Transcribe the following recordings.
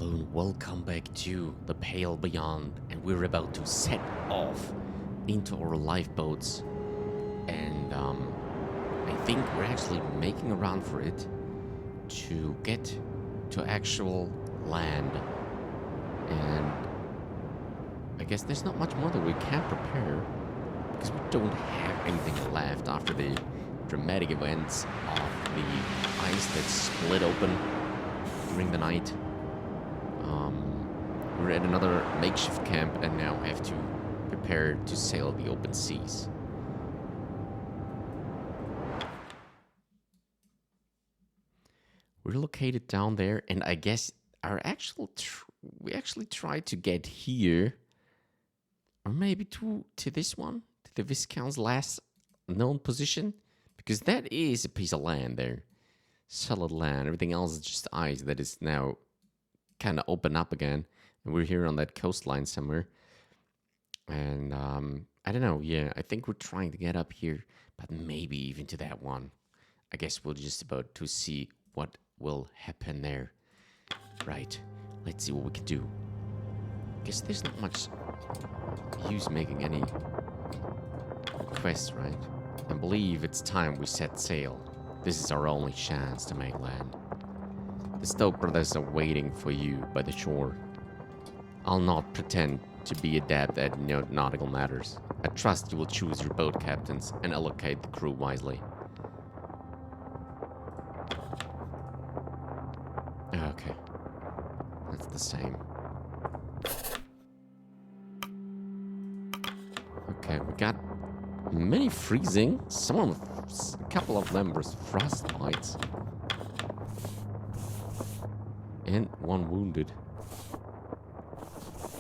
Hello and welcome back to the Pale Beyond, and we're about to set off into our lifeboats, and I think we're actually making a run for it to get to actual land, and I guess there's not much more that we can prepare because we don't have anything left after the dramatic events of the ice that split open during the night. We're at another makeshift camp and now have to prepare to sail the open seas. We're located down there, and I guess we actually tried to get here, or maybe to this one, to the Viscount's last known position, because that is a piece of land there, solid land. Everything else is just ice that is now kind of open up again. And we're here on that coastline somewhere. And I don't know. Yeah, I think we're trying to get up here, but maybe even to that one. I guess we're just about to see what will happen there. Right. Let's see what we can do. Guess there's not much use making any quests, right? I believe it's time we set sail. This is our only chance to make land. The Stoke brothers are waiting for you by the shore. I'll not pretend to be adept at nautical matters. I trust you will choose your boat captains and allocate the crew wisely. Okay. That's the same. Okay, we got many freezing. A couple of them were frostbites. And one wounded.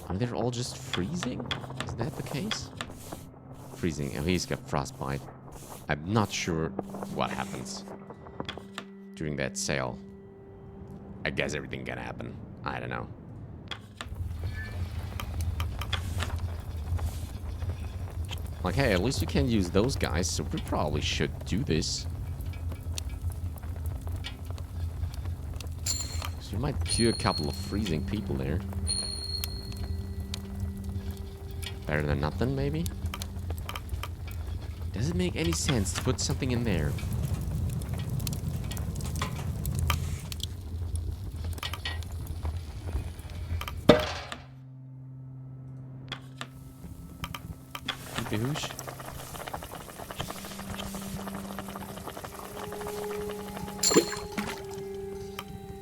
Are they all just freezing? Is that the case? Freezing. Oh, he's got frostbite. I'm not sure what happens during that sail. I guess everything can happen. I don't know. Like, hey, at least you can use those guys, so we probably should do this. So you might cure a couple of freezing people there. Better than nothing, maybe? Does it make any sense to put something in there? Behoosh.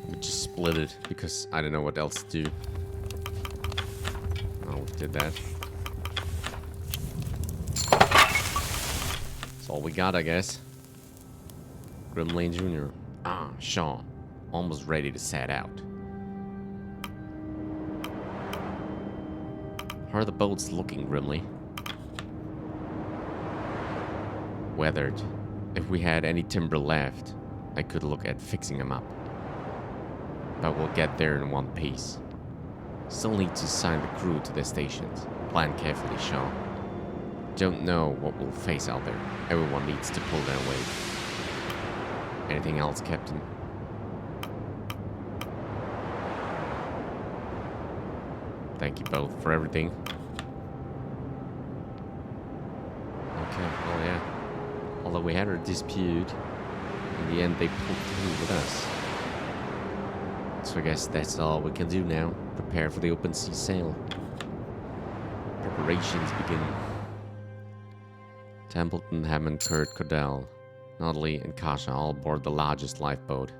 We just split it because I don't know what else to do. Oh, we did that. All we got, I guess. Grimlane Jr. Sean. Almost ready to set out. How are the boats looking, Grimly? Weathered. If we had any timber left, I could look at fixing them up. But we'll get there in one piece. Still need to assign the crew to their stations. Plan carefully, Sean. Don't know what we'll face out there. Everyone needs to pull their weight. Anything else, Captain? Thank you both for everything. Okay, well, yeah. Although we had our dispute, in the end they pulled through with us. So I guess that's all we can do now. Prepare for the open sea sail. Preparations begin. Templeton, Hammond, Kurt, Cordell, Notley, and Kasha all aboard the largest lifeboat.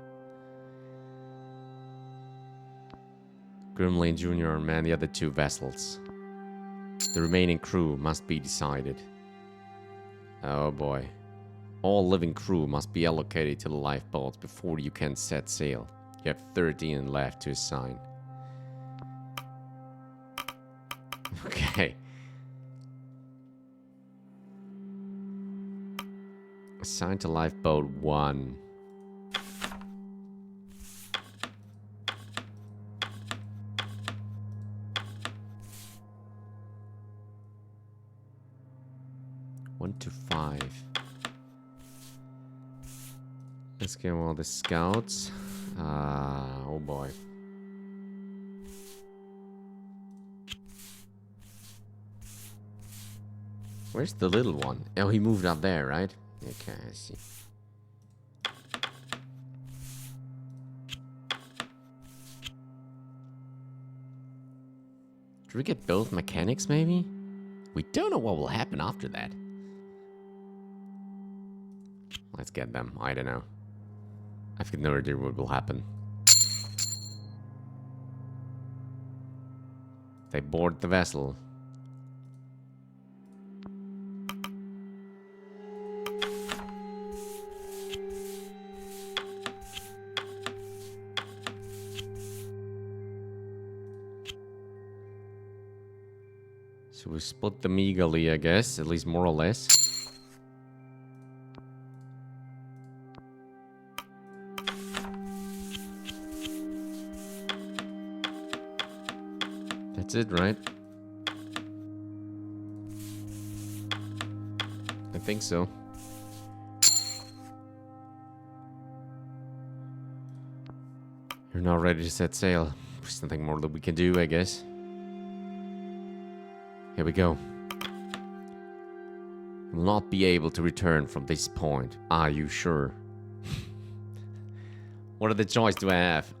Grimlane Jr. man the other two vessels. The remaining crew must be decided. Oh boy. All living crew must be allocated to the lifeboats before you can set sail. You have 13 left to assign. Okay. Assign to lifeboat 1. One to 5. Let's get all the scouts. Oh boy. Where's the little one? Oh, he moved up there, right? Okay, I see. Did we get both mechanics, maybe? We don't know what will happen after that. Let's get them. I don't know. I've got no idea what will happen. They board the vessel. So we split them eagerly, I guess, at least more or less. That's it, right? I think so. You're now ready to set sail. There's nothing more that we can do, I guess. Here we go. You'll not be able to return from this point. Are you sure? What other choice do I have?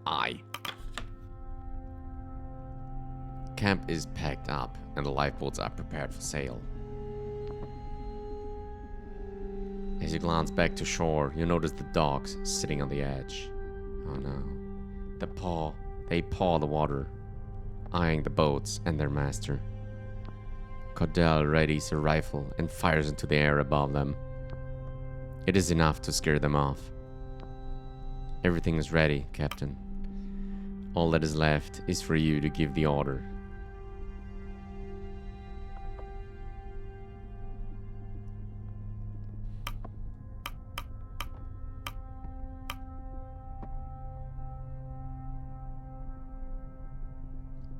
Camp is packed up and the lifeboats are prepared for sail. As you glance back to shore, you notice the dogs sitting on the edge. Oh no. They paw the water, eyeing the boats and their master. Cordell readies a rifle and fires into the air above them. It is enough to scare them off. Everything is ready, Captain. All that is left is for you to give the order.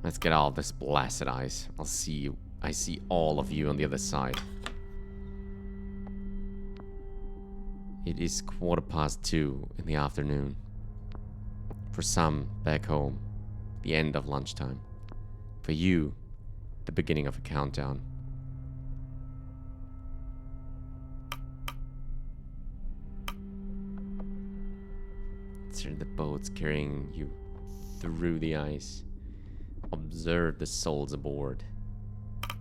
Let's get all this blasted ice. I'll see you. I see all of you on the other side. It is 2:15 in the afternoon. For some, back home, the end of lunchtime. For you, the beginning of a countdown. See the boats carrying you through the ice. Observe the souls aboard.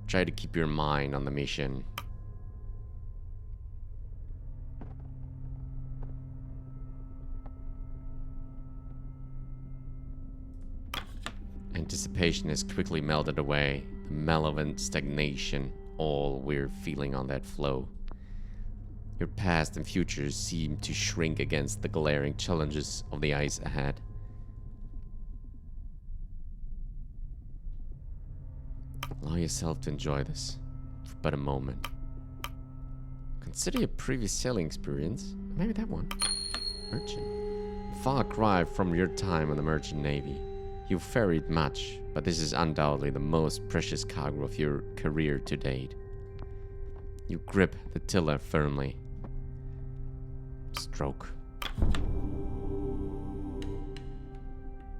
Try to keep your mind on the mission. Anticipation has quickly melted away. The malevolent stagnation, all we're feeling on that floe. Your past and future seem to shrink against the glaring challenges of the ice ahead. Allow yourself to enjoy this for but a moment. Consider your previous sailing experience. Maybe that one. Merchant. Far cry from your time on the merchant navy. You've ferried much, but this is undoubtedly the most precious cargo of your career to date. You grip the tiller firmly. Stroke.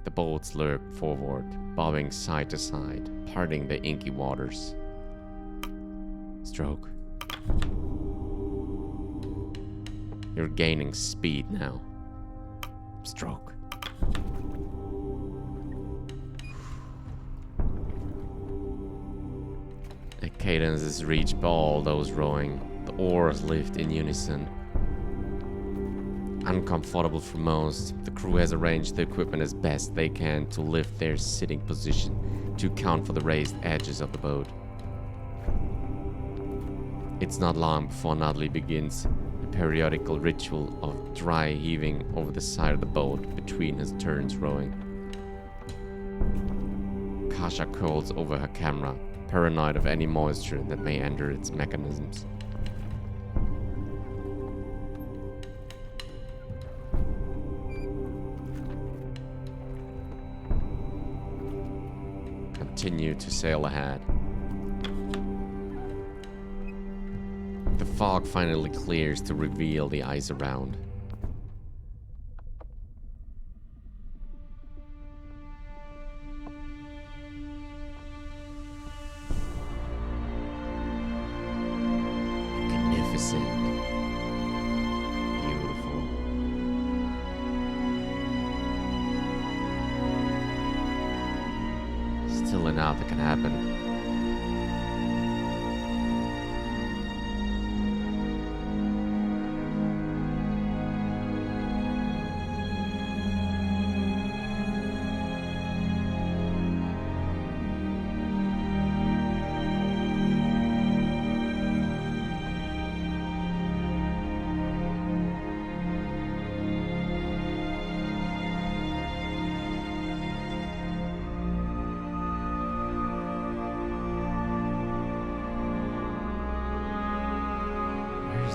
The boats lurk forward, bobbing side to side, parting the inky waters. Stroke. You're gaining speed now. Stroke. The cadence is reached by all those rowing. The oars lift in unison. Uncomfortable for most, the crew has arranged the equipment as best they can to lift their sitting position to account for the raised edges of the boat. It's not long before Nodley begins the periodical ritual of dry heaving over the side of the boat between his turns rowing. Kasha curls over her camera, paranoid of any moisture that may enter its mechanisms. Continue to sail ahead. The fog finally clears to reveal the ice around. still enough that can happen.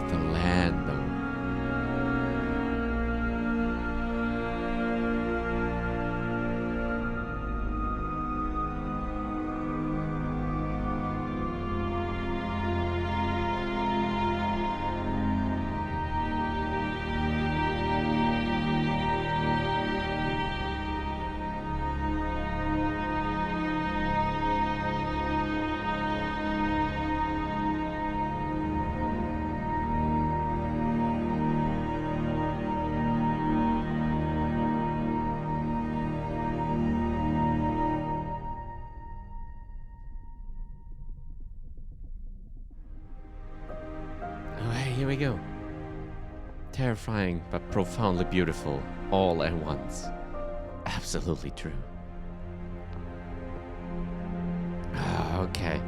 The land, though. Here we go. Terrifying but profoundly beautiful all at once. Absolutely true. Okay.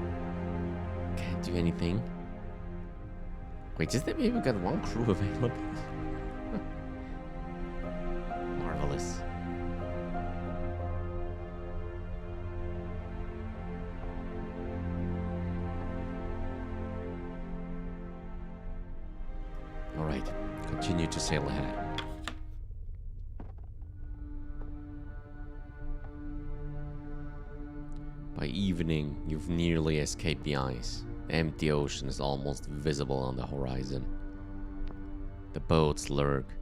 Can't do anything. Wait, just that maybe we got one crew available? Marvelous. Alright, continue to sail ahead. By evening, you've nearly escaped the ice. The empty ocean is almost visible on the horizon. The boats lurk.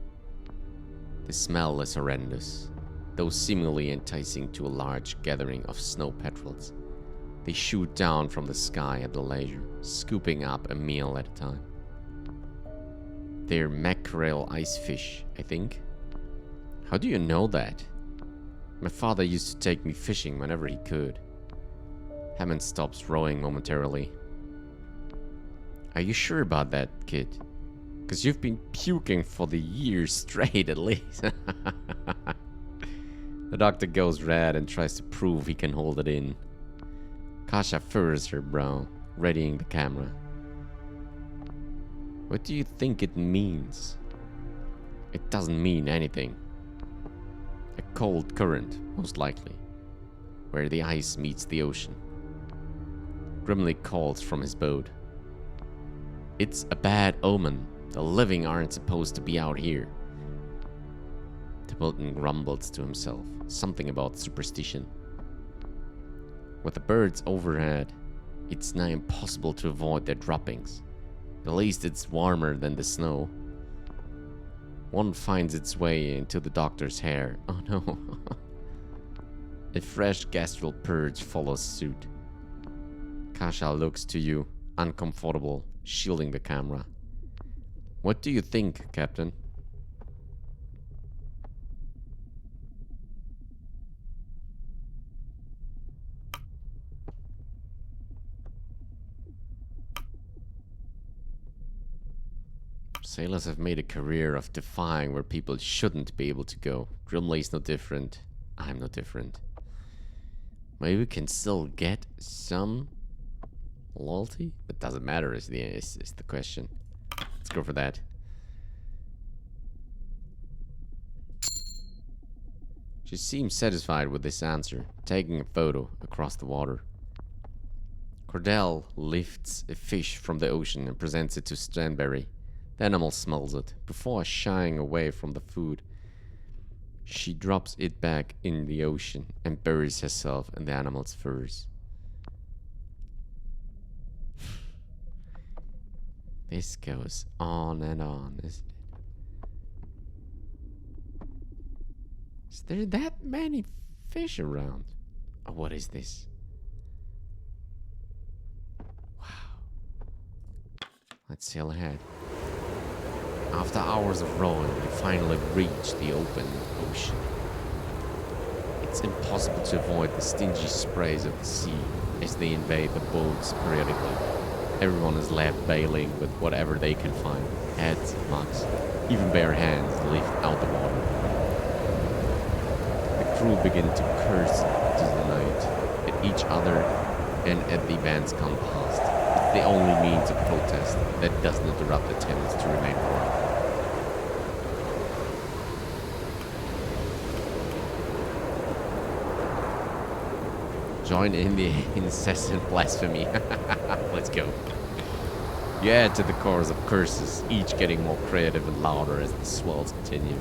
The smell is horrendous, though seemingly enticing to a large gathering of snow petrels. They shoot down from the sky at their leisure, scooping up a meal at a time. They're mackerel ice fish, I think. How do you know that? My father used to take me fishing whenever he could. Hammond stops rowing momentarily. Are you sure about that, kid? Because you've been puking for the years straight, at least. The doctor goes red and tries to prove he can hold it in. Kasha furrows her brow, readying the camera. What do you think it means? It doesn't mean anything. A cold current, most likely, where the ice meets the ocean. Grimly calls from his boat. It's a bad omen. The living aren't supposed to be out here. Templeton grumbles to himself, something about superstition. With the birds overhead, it's now impossible to avoid their droppings. At least it's warmer than the snow. One finds its way into the doctor's hair. Oh no. A fresh gastral purge follows suit. Kasha looks to you, uncomfortable, shielding the camera. What do you think, Captain? Sailors have made a career of defying where people shouldn't be able to go. Grimley's no different. I'm no different. Maybe we can still get some loyalty? It doesn't matter is the question. Let's go for that. She seems satisfied with this answer, taking a photo across the water. Cordell lifts a fish from the ocean and presents it to Stanberry. The animal smells it. Before shying away from the food, she drops it back in the ocean and buries herself in the animal's furs. This goes on and on, isn't it? Is there that many fish around? Oh, what is this? Wow. Let's sail ahead. After hours of rowing, we finally reach the open ocean. It's impossible to avoid the stingy sprays of the sea as they invade the boats periodically. Everyone is left bailing with whatever they can find. Heads, mugs, even bare hands lift out the water. The crew begin to curse into the night, at each other and at the vans come past. It's the only means of protest that doesn't interrupt attempts to remain quiet. Join in the incessant blasphemy. Let's go. You add to the chorus of curses, each getting more creative and louder as the swells continue.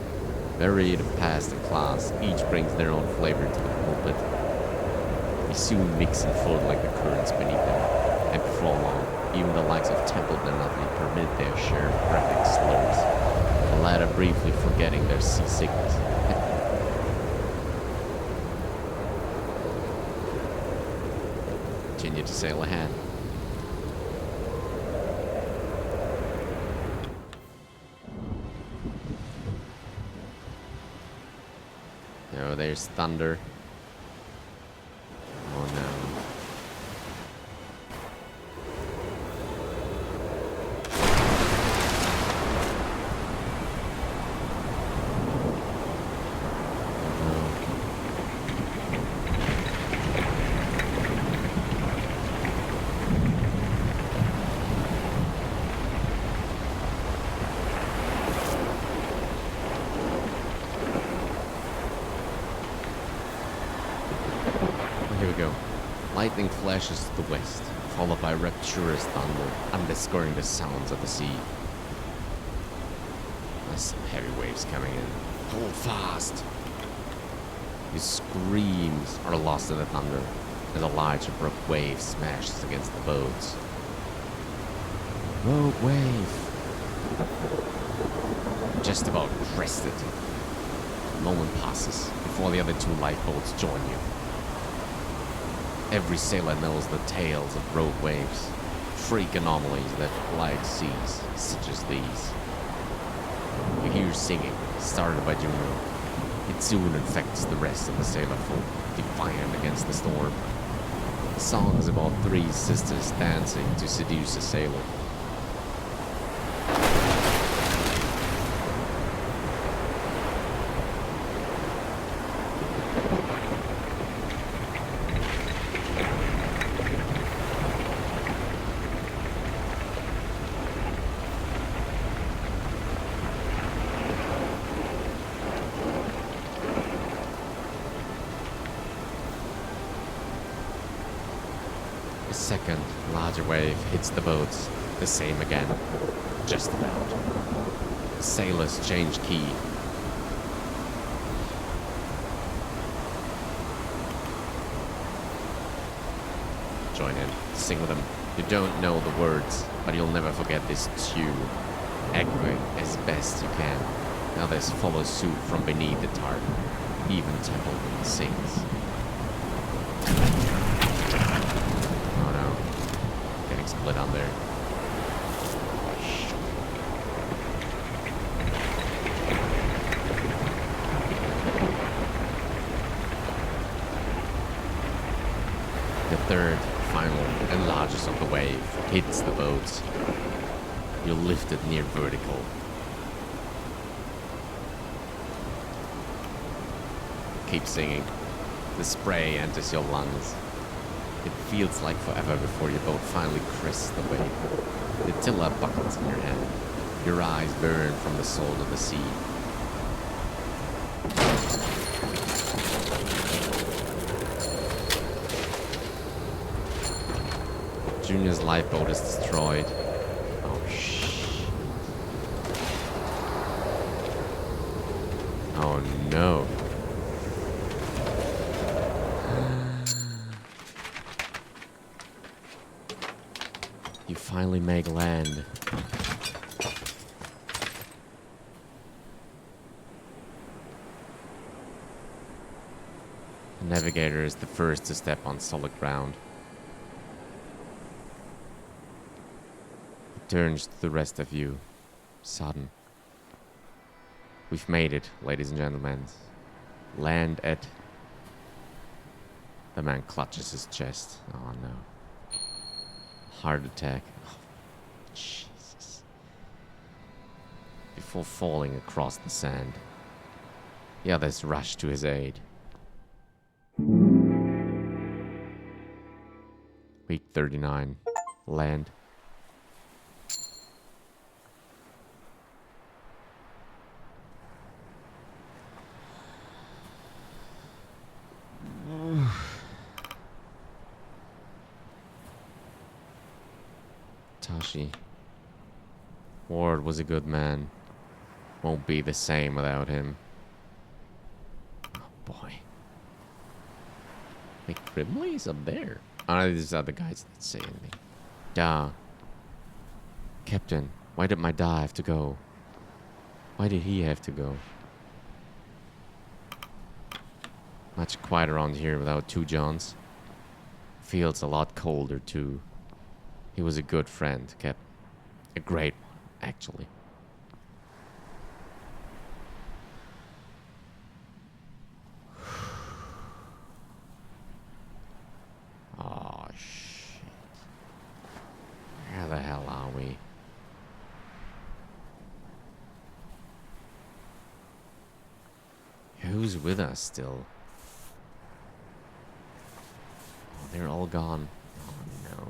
Varied and past the class, each brings their own flavor to the pulpit. We soon mix and float like the currents beneath them, and before long, even the likes of Templeton and Utley permit their share of graphic slurs, the latter briefly forgetting their seasickness. Continue to sail ahead. Oh, there's thunder. Oh no. Here we go. Lightning flashes to the west, followed by rapturous thunder, underscoring the sounds of the sea. There's some heavy waves coming in. Hold fast! His screams are lost in the thunder, as a large abrupt wave smashes against the boats. Rogue wave! Just about crested. A moment passes before the other two lifeboats join you. Every sailor knows the tales of rogue waves, freak anomalies that glide seas such as these. You hear singing, started by Juno. It soon infects the rest of the sailor folk, defiant against the storm. The song is about three sisters dancing to seduce a sailor. A second, larger wave hits the boats. The same again. Just about. Sailors change key. Join in. Sing with them. You don't know the words, but you'll never forget this tune. Echoing as best you can. Others follow suit from beneath the tarp. Even Templeton sings. Split on there. The third, final, and largest of the wave hits the boats. You're lifted near vertical. Keep singing. The spray enters your lungs. It feels like forever before your boat finally crests the wave. The tiller buckles in your hand. Your eyes burn from the salt of the sea. Junior's lifeboat is destroyed. Oh, shit. Oh, no. You finally make land. The navigator is the first to step on solid ground. He turns to the rest of you, sudden. We've made it, ladies and gentlemen. Land at The man clutches his chest. Oh no. Heart attack. Oh, Jesus. Before falling across the sand, the others rush to his aid. Week 39. Land. Tashi. Ward was a good man. Won't be the same without him. Oh boy. Wait, Grimley's up there. Oh, these are the guys that say anything. Duh. Captain, why did my Da have to go? Why did he have to go? Much quieter around here without two Johns. Feels a lot colder too. He was a good friend, Cap. A great one, actually. Oh, shit. Where the hell are we? Who's with us still? Oh, they're all gone. Oh, no.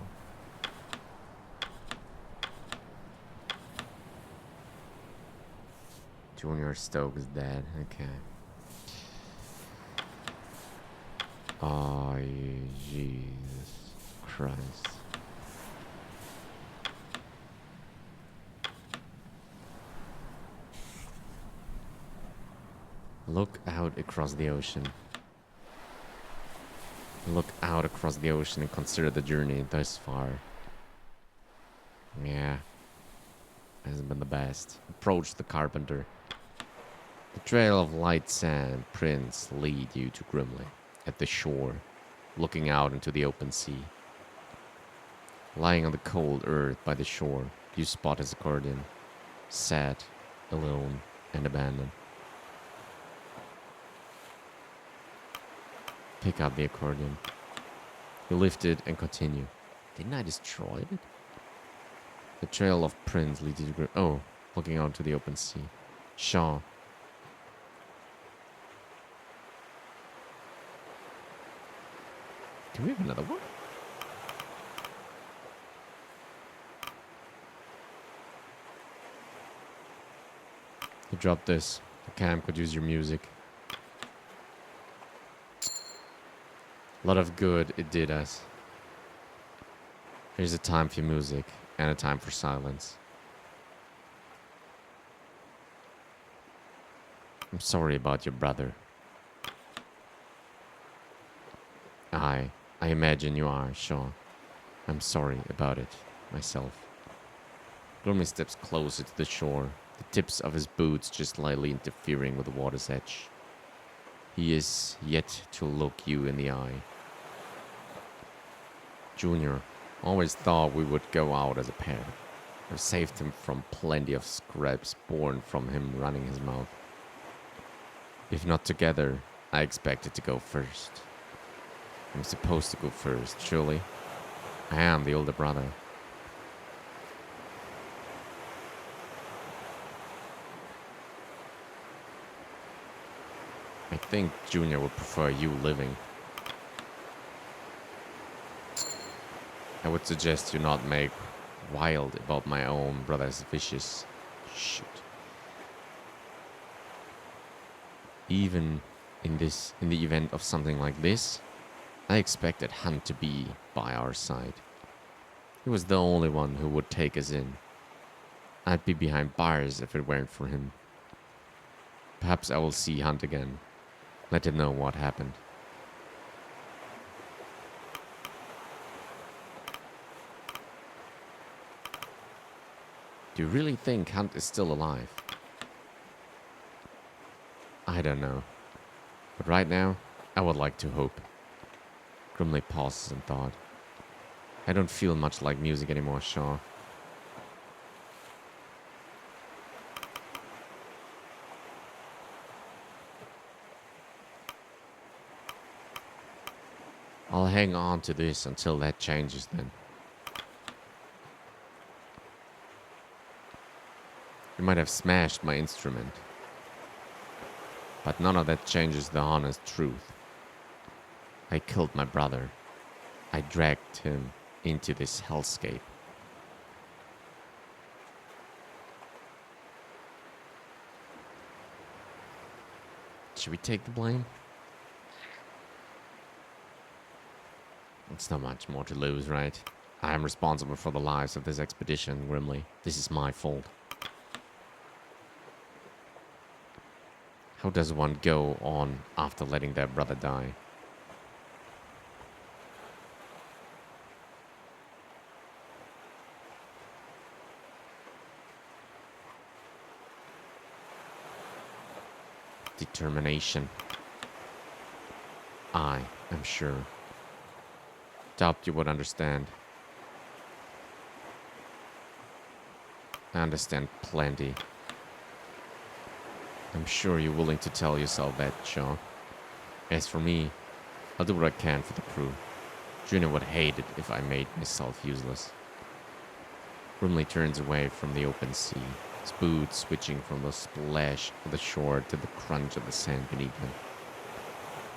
Junior Stoke is dead. Okay. Oh, Jesus Christ. Look out across the ocean. Look out across the ocean and consider the journey thus far. Yeah. Hasn't been the best. Approach the carpenter. The trail of light sand prints lead you to Grimley, at the shore, looking out into the open sea. Lying on the cold earth by the shore, you spot his accordion, sad, alone, and abandoned. Pick up the accordion. You lift it and continue. Didn't I destroy it? The trail of prints leads you to Grimley. Oh, looking out to the open sea. Shaw. Do we have another one? You drop this. The camp could use your music. A lot of good it did us. Here's a time for music and a time for silence. I'm sorry about your brother. I imagine you are, Shaw. I'm sorry about it, myself. Grimley steps closer to the shore, the tips of his boots just slightly interfering with the water's edge. He is yet to look you in the eye. Junior, always thought we would go out as a pair. I've saved him from plenty of scraps born from him running his mouth. If not together, I expected to go first. I'm supposed to go first, surely. I am the older brother. I think Junior would prefer you living. I would suggest you not make wild about my own brother's wishes. Shoot. Even in the event of something like this, I expected Hunt to be by our side. He was the only one who would take us in. I'd be behind bars if it weren't for him. Perhaps I will see Hunt again. Let him know what happened. Do you really think Hunt is still alive? I don't know. But right now, I would like to hope. Grimley pauses in thought. I don't feel much like music anymore, Shaw. I'll hang on to this until that changes then. You might have smashed my instrument, but none of that changes the honest truth. I killed my brother. I dragged him into this hellscape. Should we take the blame? It's not much more to lose, right? I am responsible for the lives of this expedition, Grimly. This is my fault. How does one go on after letting their brother die? Determination. I am sure. Doubt you would understand. I understand plenty. I'm sure you're willing to tell yourself that, Sean. As for me, I'll do what I can for the crew. Junior would hate it if I made myself useless. Grimly turns away from the open sea, his boots switching from the splash of the shore to the crunch of the sand beneath him.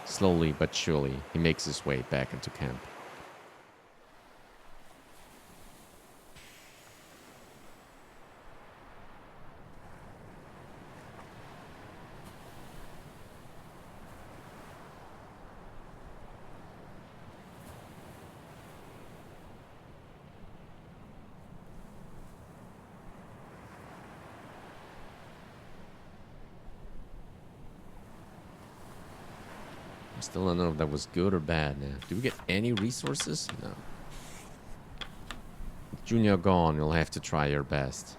Slowly but surely, he makes his way back into camp. I still don't know if that was good or bad now. Do we get any resources? No. With Junior gone, you'll have to try your best.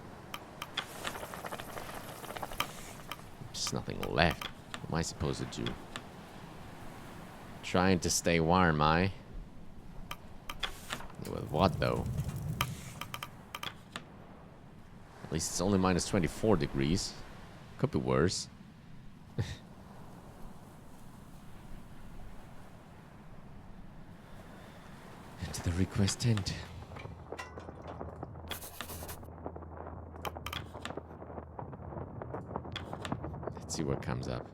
There's nothing left. What am I supposed to do? Trying to stay warm, I? With what, though? At least it's only minus 24 degrees. Could be worse. To the request tent. Let's see what comes up.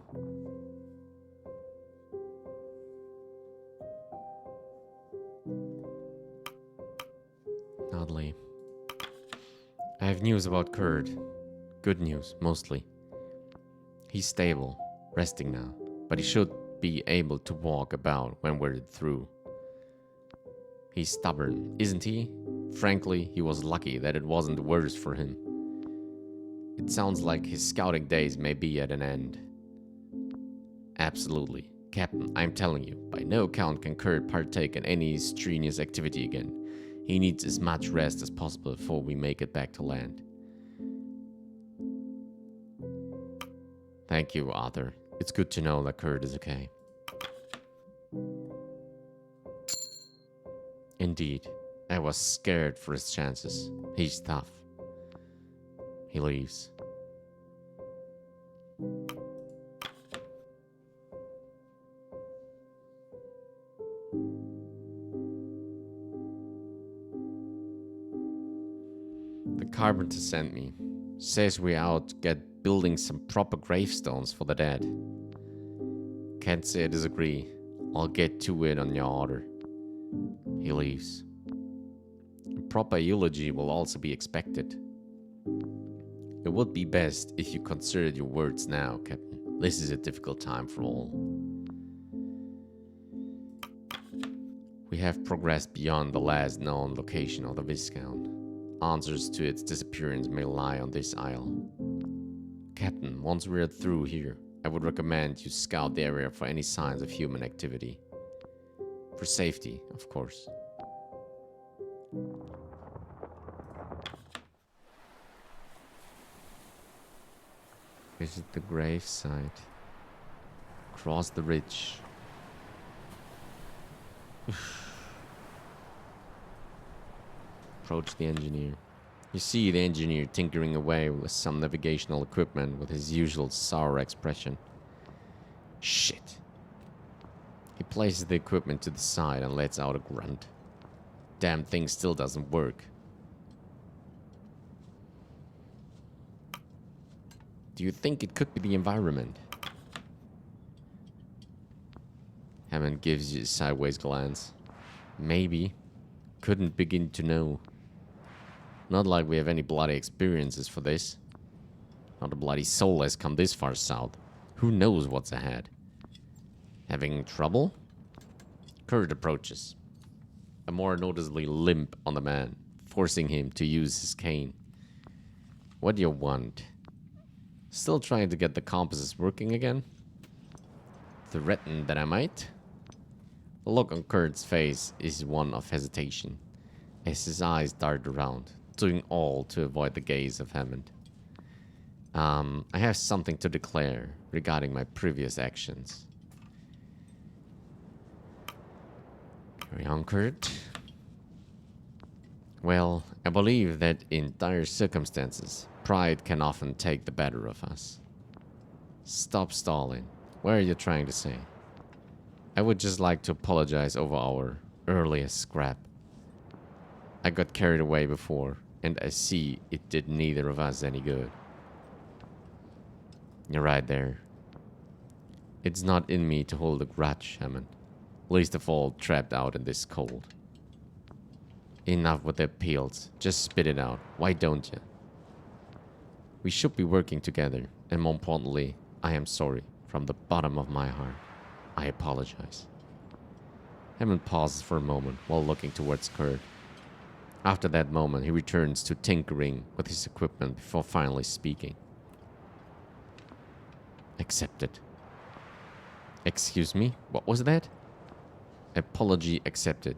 Oddly. I have news about Kurd. Good news, mostly. He's stable, resting now, but he should be able to walk about when we're through. He's stubborn, isn't he? Frankly, he was lucky that it wasn't the worst for him. It sounds like his scouting days may be at an end. Absolutely. Captain, I'm telling you, by no account can Kurt partake in any strenuous activity again. He needs as much rest as possible before we make it back to land. Thank you, Arthur. It's good to know that Kurt is okay. Indeed, I was scared for his chances. He's tough. He leaves. The carpenter sent me. Says we're out get building some proper gravestones for the dead. Can't say I disagree. I'll get to it on your order. He leaves. A proper eulogy will also be expected. It would be best if you considered your words now, Captain. This is a difficult time for all. We have progressed beyond the last known location of the Viscount. Answers to its disappearance may lie on this isle. Captain, once we're through here, I would recommend you scout the area for any signs of human activity. For safety, of course. Visit the gravesite. Cross the ridge. Approach the engineer. You see the engineer tinkering away with some navigational equipment with his usual sour expression. Shit. He places the equipment to the side and lets out a grunt. Damn thing still doesn't work. Do you think it could be the environment? Hammond gives you a sideways glance. Maybe. Couldn't begin to know. Not like we have any bloody experiences for this. Not a bloody soul has come this far south. Who knows what's ahead? Having trouble? Kurt approaches. A more noticeably limp on the man, forcing him to use his cane. What do you want? Still trying to get the compasses working again? Threaten that I might? The look on Kurt's face is one of hesitation, as his eyes dart around, doing all to avoid the gaze of Hammond. I have something to declare regarding my previous actions. Carry on, Kurt. Well, I believe that in dire circumstances, pride can often take the better of us. Stop stalling. What are you trying to say? I would just like to apologize over our earliest scrap. I got carried away before, and I see it did neither of us any good. You're right there. It's not in me to hold a grudge, Hammond. Least of all trapped out in this cold. Enough with the appeals. Just spit it out. Why don't you? We should be working together, and more importantly, I am sorry. From the bottom of my heart, I apologize. Hammond pauses for a moment while looking towards Kurt. After that moment, he returns to tinkering with his equipment before finally speaking. Accepted. Excuse me? What was that? Apology accepted.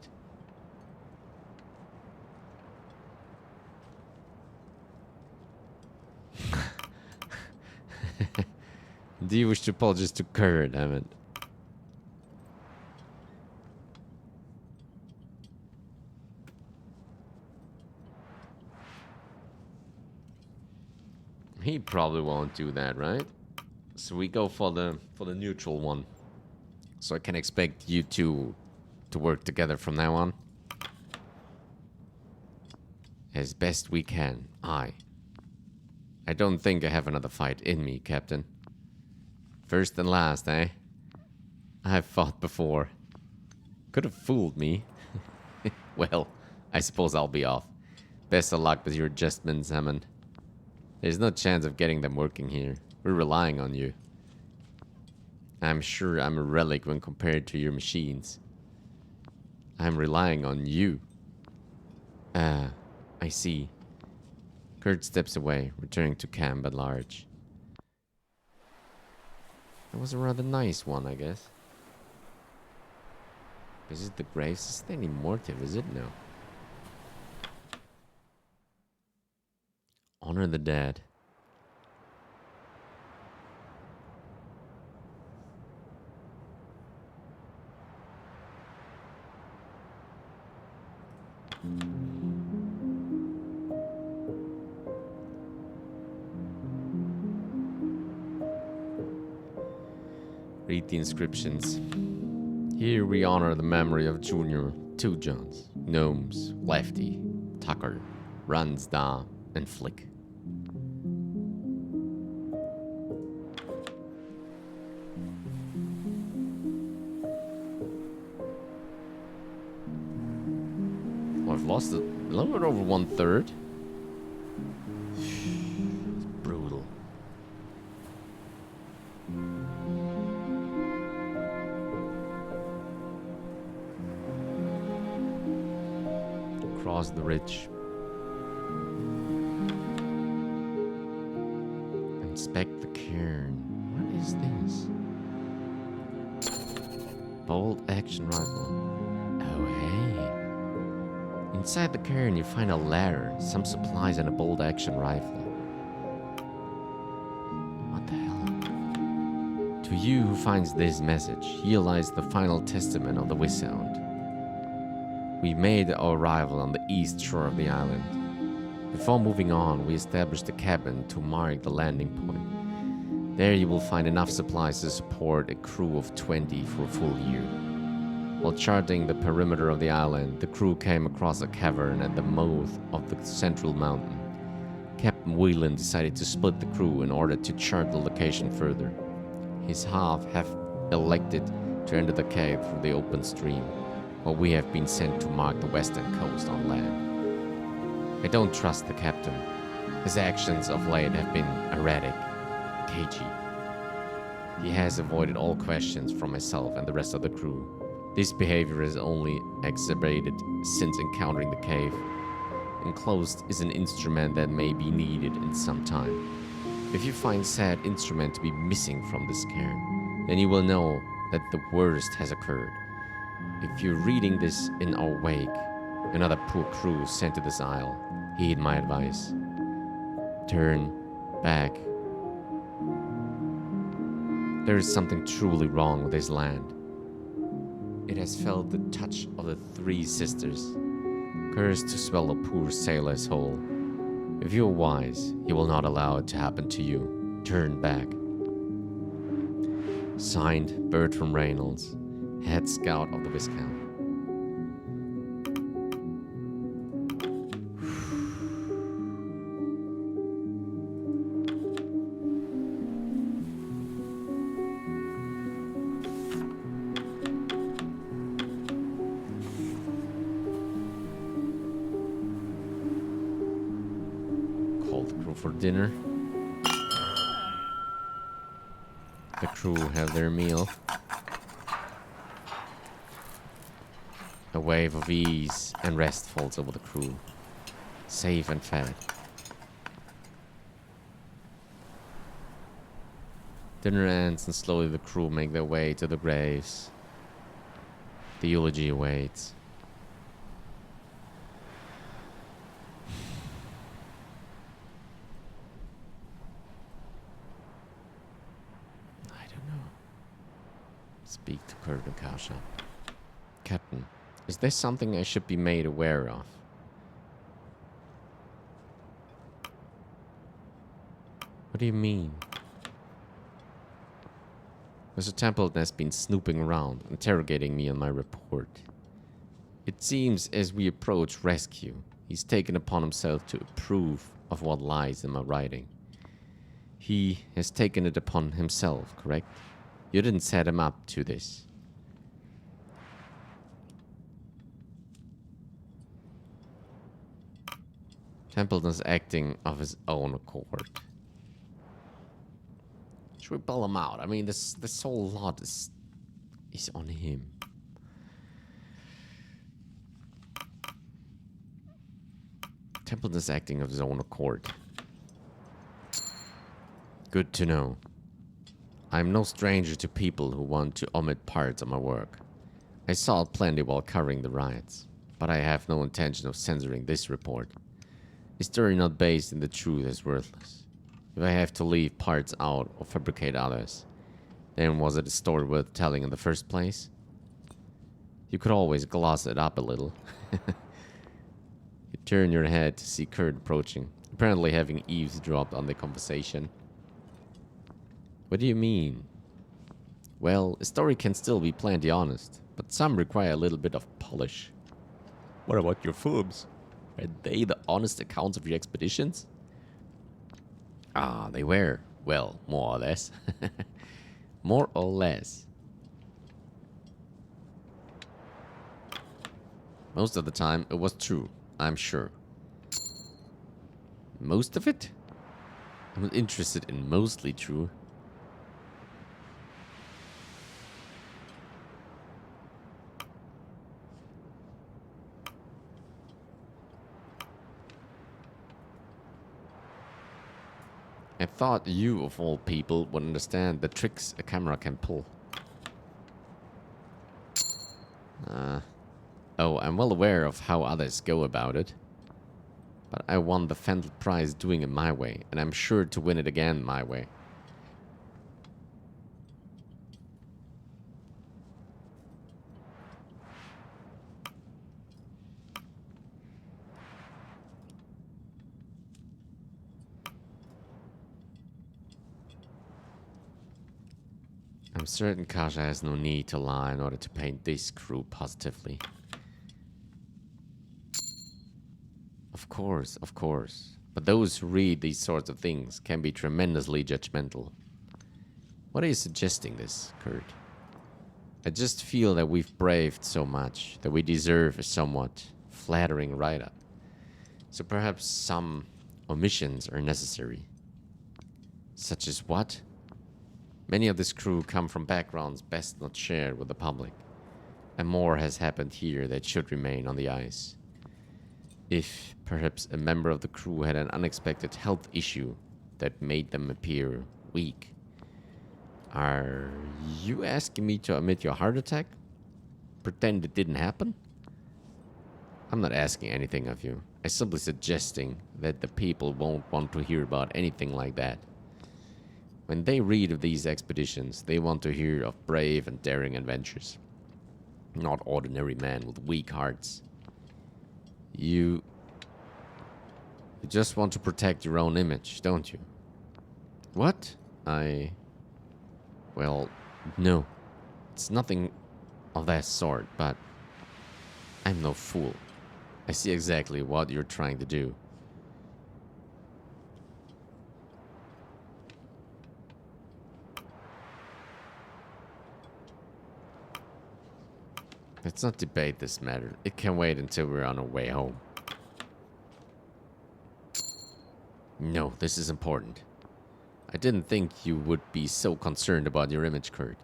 Do you wish to apologize to Kurt, Hammond? He probably won't do that, right? So we go for the neutral one. So I can expect you two to work together from now on. As best we can, I don't think I have another fight in me, Captain. First and last, eh? I've fought before. Could have fooled me. Well, I suppose I'll be off. Best of luck with your adjustments, Hammond. There's no chance of getting them working here. We're relying on you. I'm sure I'm a relic when compared to your machines. I'm relying on you. Ah, I see. Kurt steps away, returning to camp at large. That was a rather nice one, I guess. Visit the graves. Is there any more to visit? No. Honor the dead. Read the inscriptions. Here we honor the memory of Junior, 2 Johns, Gnomes, Lefty, Tucker, Ransda, and Flick. Well, I've lost a little bit over 1/3. It's brutal. Across the ridge. Inspect the cairn. What is this? Bolt action rifle. Oh, hey. Inside the cairn, you find a ladder, some supplies, and a bolt action rifle. What the hell? To you who finds this message, here lies the final testament of the Viscount. We made our arrival on the east shore of the island. Before moving on, we established a cabin to mark the landing point. There you will find enough supplies to support a crew of 20 for a full year. While charting the perimeter of the island, the crew came across a cavern at the mouth of the central mountain. Captain Whelan decided to split the crew in order to chart the location further. His half have elected to enter the cave through the open stream, while we have been sent to mark the western coast on land. I don't trust the captain. His actions of late have been erratic, cagey. He has avoided all questions from myself and the rest of the crew. This behavior has only exacerbated since encountering the cave. Enclosed is an instrument that may be needed in some time. If you find said instrument to be missing from this cairn, then you will know that the worst has occurred. If you're reading this in our wake, another poor crew sent to this isle, heed my advice. Turn back. There is something truly wrong with this land. It has felt the touch of the three sisters, cursed to swallow poor sailor's whole. If you are wise, you will not allow it to happen to you. Turn back. Signed, Bertram Reynolds, head scout of the Viscount. For dinner. The crew have their meal. A wave of ease and rest falls over the crew, safe and fed. Dinner ends and slowly the crew make their way to the graves. The eulogy awaits. Speak to Curtin Kasha. Captain, is there something I should be made aware of? What do you mean? Mr. Templeton has been snooping around, interrogating me on my report. It seems as we approach rescue, he's taken upon himself to approve of what lies in my writing. He has taken it upon himself, correct? You didn't set him up to this. Templeton's acting of his own accord. Should we pull him out? I mean, this whole lot is on him. Templeton's acting of his own accord. Good to know. I'm no stranger to people who want to omit parts of my work. I saw plenty while covering the riots, but I have no intention of censoring this report. A story not based in the truth is worthless. If I have to leave parts out or fabricate others, then was it a story worth telling in the first place? You could always gloss it up a little. You turn your head to see Kurt approaching, apparently having eavesdropped on the conversation. What do you mean? Well, a story can still be plenty honest, but some require a little bit of polish. What about your films? Are they the honest accounts of your expeditions? Ah, they were. Well, more or less. More or less. Most of the time, it was true, I'm sure. Most of it? I'm not interested in mostly true. I thought you, of all people, would understand the tricks a camera can pull. Oh, I'm well aware of how others go about it. But I won the Fendel Prize doing it my way, and I'm sure to win it again my way. I'm certain Kasha has no need to lie in order to paint this crew positively. Of course, of course. But those who read these sorts of things can be tremendously judgmental. What are you suggesting this, Kurt? I just feel that we've braved so much that we deserve a somewhat flattering write-up. So perhaps some omissions are necessary. Such as what? Many of this crew come from backgrounds best not shared with the public. And more has happened here that should remain on the ice. If perhaps a member of the crew had an unexpected health issue that made them appear weak. Are you asking me to admit your heart attack? Pretend it didn't happen? I'm not asking anything of you. I'm simply suggesting that the people won't want to hear about anything like that. When they read of these expeditions, they want to hear of brave and daring adventures. Not ordinary men with weak hearts. You just want to protect your own image, don't you? What? Well, no. It's nothing of that sort, but I'm no fool. I see exactly what you're trying to do. Let's not debate this matter. It can wait until we're on our way home. No, this is important. I didn't think you would be so concerned about your image, Kurt.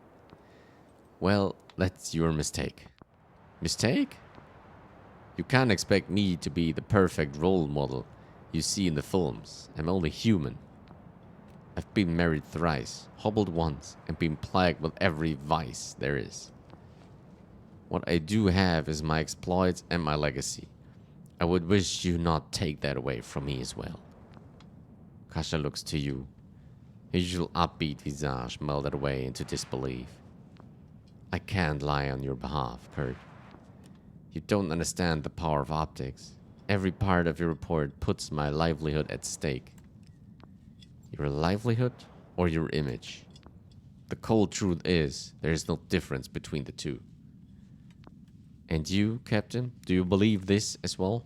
Well, that's your mistake. Mistake? You can't expect me to be the perfect role model you see in the films. I'm only human. I've been married thrice, hobbled once, and been plagued with every vice there is. What I do have is my exploits and my legacy. I would wish you not take that away from me as well. Kasha looks to you. His usual upbeat visage melted away into disbelief. I can't lie on your behalf, Kurt. You don't understand the power of optics. Every part of your report puts my livelihood at stake. Your livelihood or your image? The cold truth is, there is no difference between the two. And you, Captain, do you believe this as well?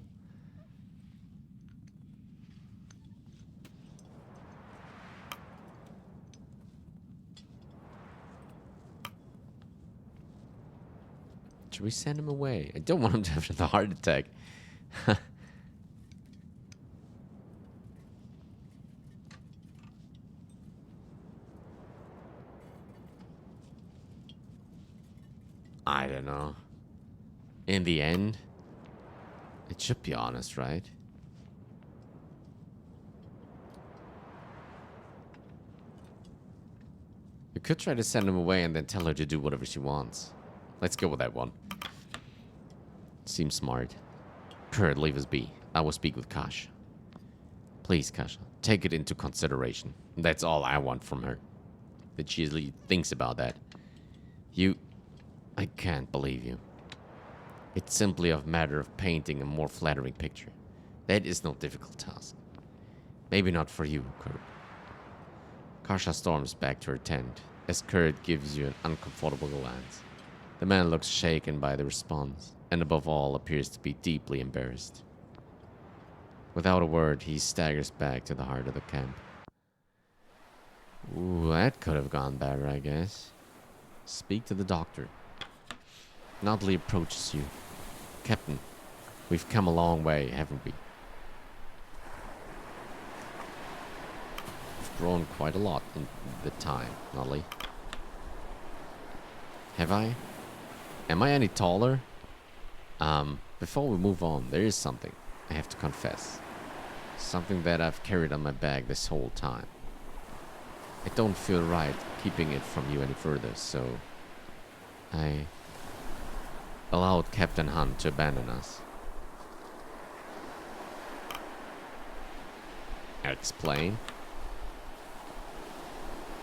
Should we send him away? I don't want him to have the heart attack. I don't know. In the end, it should be honest, right? You could try to send him away and then tell her to do whatever she wants. Let's go with that one. Seems smart. Kurt, leave us be. I will speak with Kasha. Please, Kasha, take it into consideration. That's all I want from her. That she at least thinks about that. I can't believe you. It's simply a matter of painting a more flattering picture. That is no difficult task. Maybe not for you, Kurt. Kasha storms back to her tent as Kurt gives you an uncomfortable glance. The man looks shaken by the response, and above all appears to be deeply embarrassed. Without a word, he staggers back to the heart of the camp. Ooh, that could have gone better, I guess. Speak to the doctor. Notley approaches you. Captain, we've come a long way, haven't we? We've grown quite a lot in the time, Notley. Have I? Am I any taller? Before we move on, there is something I have to confess. Something that I've carried on my back this whole time. I don't feel right keeping it from you any further, so I allowed Captain Hunt to abandon us. Explain.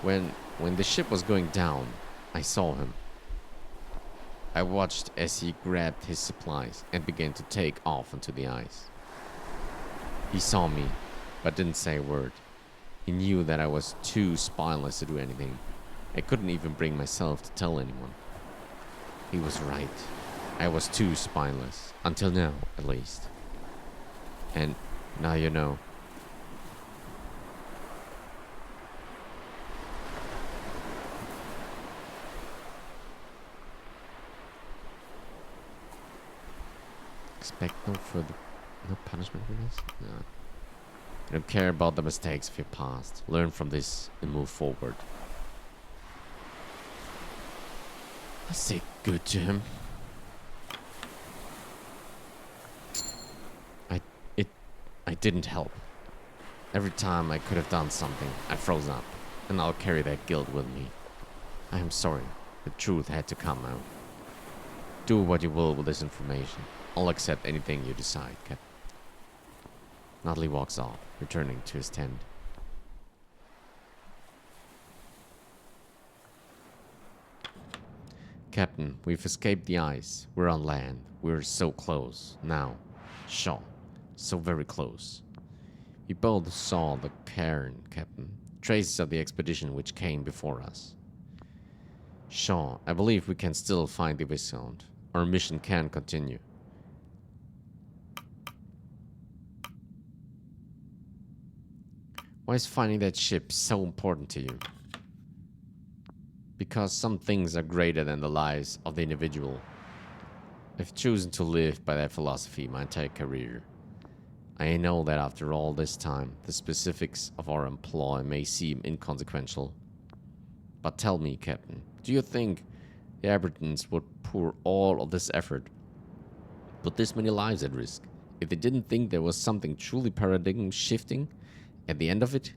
When the ship was going down, I saw him. I watched as he grabbed his supplies and began to take off onto the ice. He saw me, but didn't say a word. He knew that I was too spineless to do anything, I couldn't even bring myself to tell anyone. He was right. I was too spineless. Until now, at least. And now you know. Expect no further... No punishment for this? No. I don't care about the mistakes of your past. Learn from this and move forward. I say good to him. I didn't help. Every time I could have done something, I froze up. And I'll carry that guilt with me. I am sorry. The truth had to come out. Do what you will with this information. I'll accept anything you decide, Captain. Notley walks off, returning to his tent. Captain, we've escaped the ice. We're on land. We're so close. Now. Shaw. So very close. We both saw the cairn, Captain. Traces of the expedition which came before us. Shaw, I believe we can still find the Viscount. Our mission can continue. Why is finding that ship so important to you? Because some things are greater than the lives of the individual. I've chosen to live by that philosophy my entire career. I know that after all this time, the specifics of our employ may seem inconsequential. But tell me, Captain, do you think the Abertons would pour all of this effort, put this many lives at risk, if they didn't think there was something truly paradigm shifting at the end of it?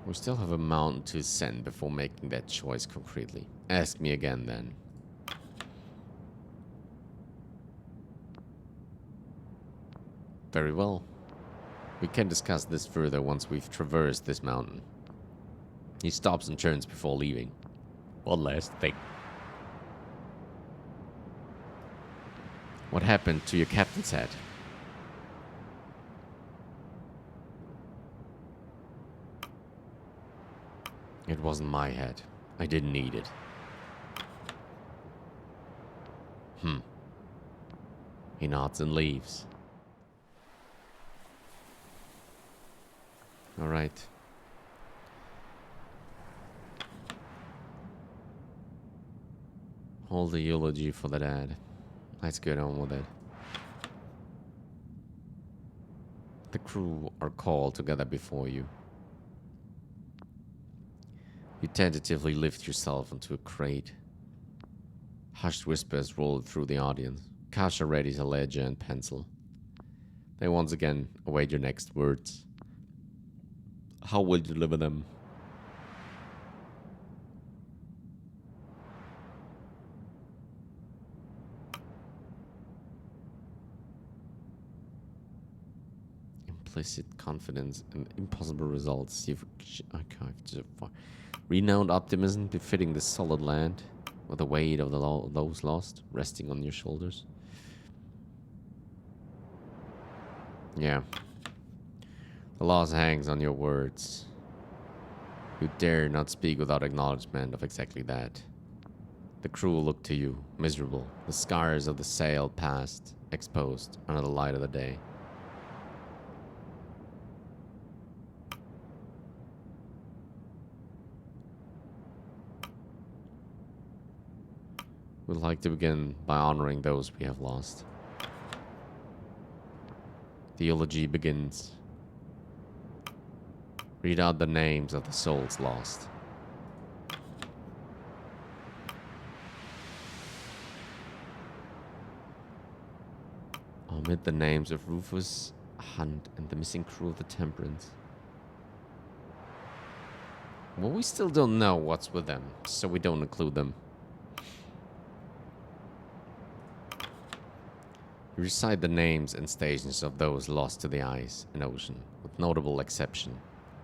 We still have a mountain to ascend before making that choice concretely. Ask me again then. Very well. We can discuss this further once we've traversed this mountain. He stops and turns before leaving. One last thing. What happened to your captain's head? It wasn't my head. I didn't need it. He nods and leaves. All right. Hold the eulogy for the dead. Let's get on with it. The crew are called together before you. You tentatively lift yourself onto a crate. Hushed whispers roll through the audience. Kasha readies a ledger and pencil. They once again await your next words. How will you deliver them? Implicit confidence and impossible results you've archived so far. Renowned optimism befitting the solid land, with the weight of those lost resting on your shoulders. Yeah. The loss hangs on your words. You dare not speak without acknowledgement of exactly that. The crew look to you, miserable, the scars of the sail past, exposed under the light of the day. We'd like to begin by honoring those we have lost. The eulogy begins. Read out the names of the souls lost. Omit the names of Rufus, Hunt, and the missing crew of the Temperance. Well, we still don't know what's with them, so we don't include them. You recite the names and stations of those lost to the ice and ocean, with notable exception.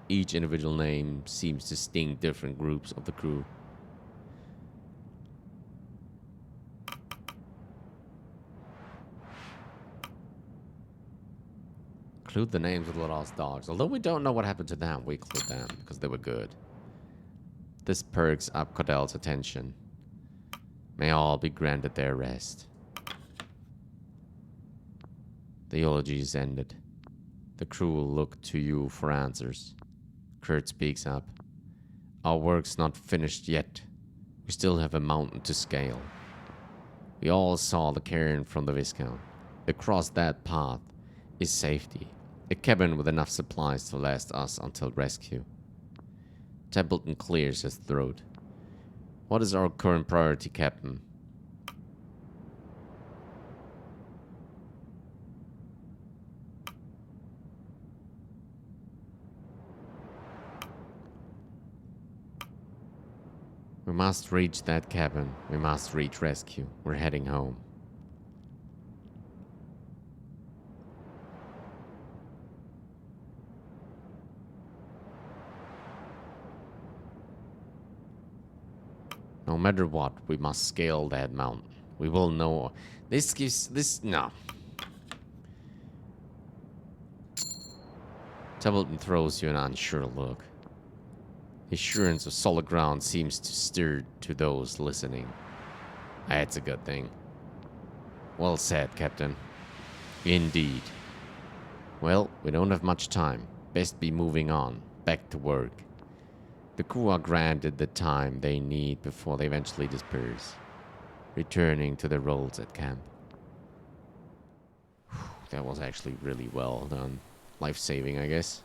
Each individual name seems to sting different groups of the crew. Include the names of the lost dogs. Although we don't know what happened to them, we include them because they were good. This perks up Cordell's attention. May all be granted their rest. The eulogy is ended. The crew will look to you for answers. Kurt speaks up. Our work's not finished yet. We still have a mountain to scale. We all saw the cairn from the Viscount. Across that path is safety. A cabin with enough supplies to last us until rescue. Templeton clears his throat. What is our current priority, Captain? We must reach that cabin. We must reach rescue. We're heading home. No matter what, we must scale that mountain. We will know. This gives this no. Templeton throws you an unsure look. The assurance of solid ground seems to stir to those listening. That's a good thing. Well said, Captain. Indeed. Well, we don't have much time. Best be moving on. Back to work. The crew are granted the time they need before they eventually disperse, returning to their roles at camp. That was actually really well done. Life-saving, I guess.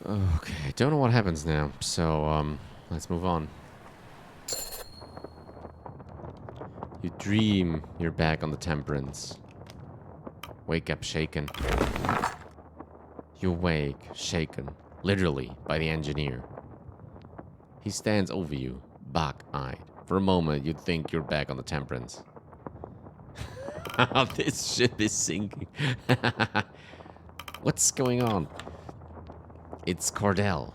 Okay, don't know what happens now, so let's move on. You dream you're back on the Temperance. Wake up shaken. You wake, shaken, literally, by the engineer. He stands over you, bug-eyed. For a moment, you'd think you're back on the Temperance. This ship is sinking. What's going on? It's Cordell.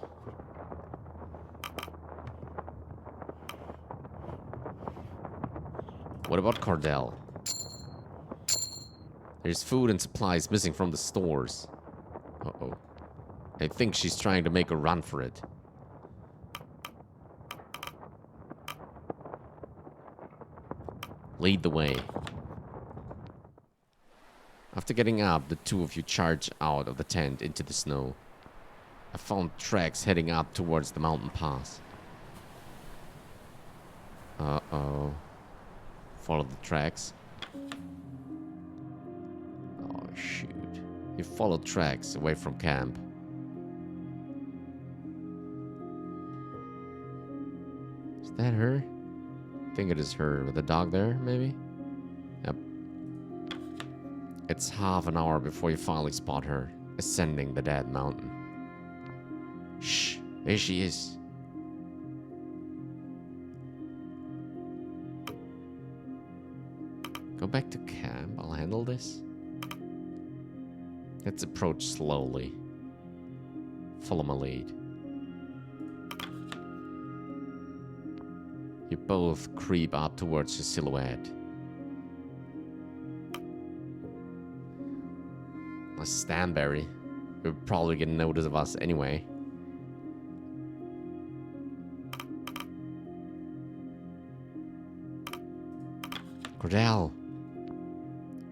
What about Cordell? There's food and supplies missing from the stores. Uh-oh. I think she's trying to make a run for it. Lead the way. After getting up, the two of you charge out of the tent into the snow. I found tracks heading up towards the mountain pass. Uh-oh. Follow the tracks. Oh, shoot. You follow tracks away from camp. Is that her? I think it is her. With the dog there, maybe? Yep. It's half an hour before you finally spot her, ascending the dead mountain. Shh, there she is. Go back to camp, I'll handle this. Let's approach slowly. Follow my lead. You both creep up towards the silhouette. A Stanberry. You're probably gonna notice of us anyway. Cordell.